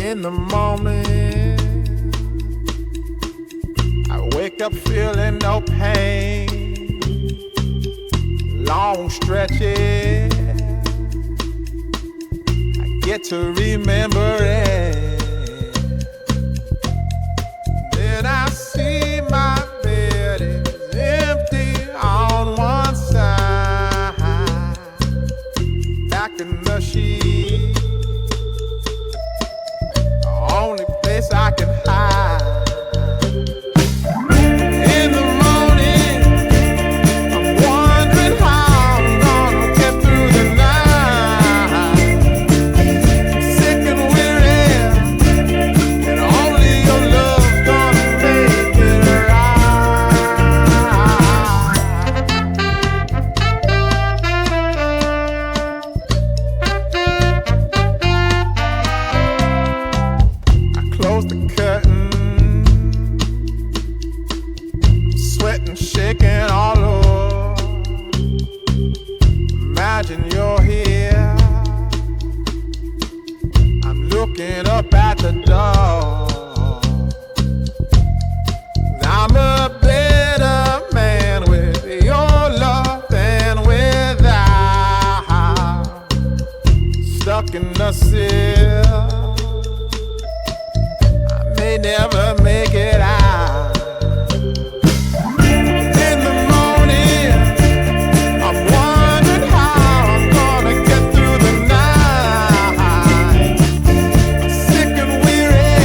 In the morning, I wake up feeling no pain. Long stretches, I get to remember it. Then I see my bed is empty on one side. Back in the sheet, the only place I can hide. In the morning, I'm wondering how I'm gonna get through the night. Sick and weary, and only your love's gonna make it I close the curtain, sweating, shaking all over. Imagine you're here. I'm looking up at the door. I'm a better man with your love than without. Stuck in the cell, I may never make it out. In the morning, I'm wondering how I'm gonna get through the night. Sick and weary,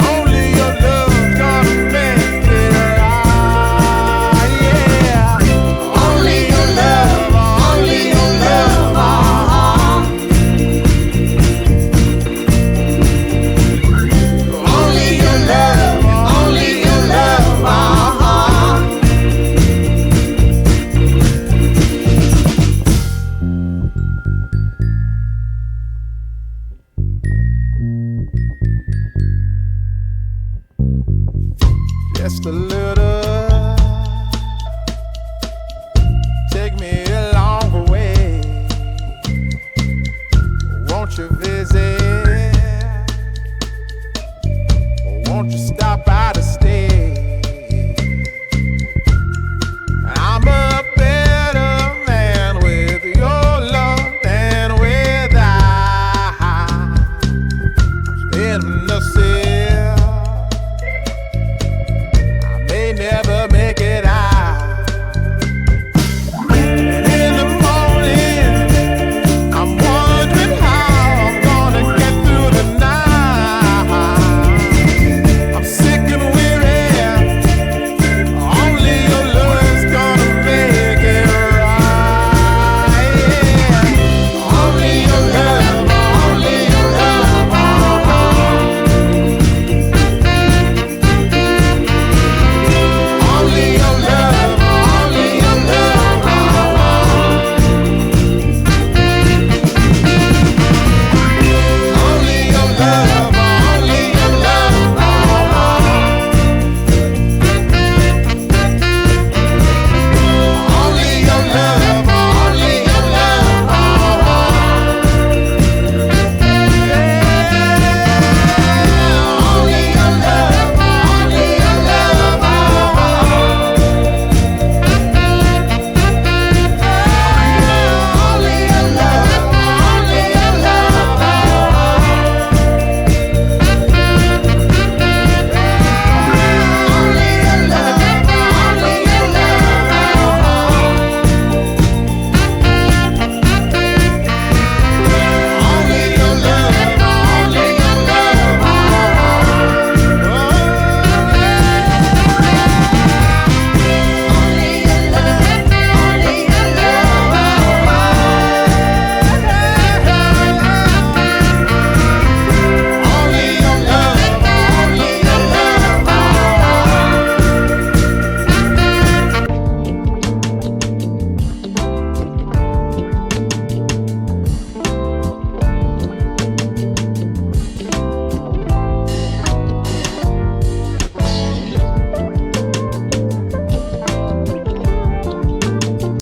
only your love's gonna make it right. Yeah, only your love, only your love. Only your love, only your love. Just a little, take me a long way. Won't you visit?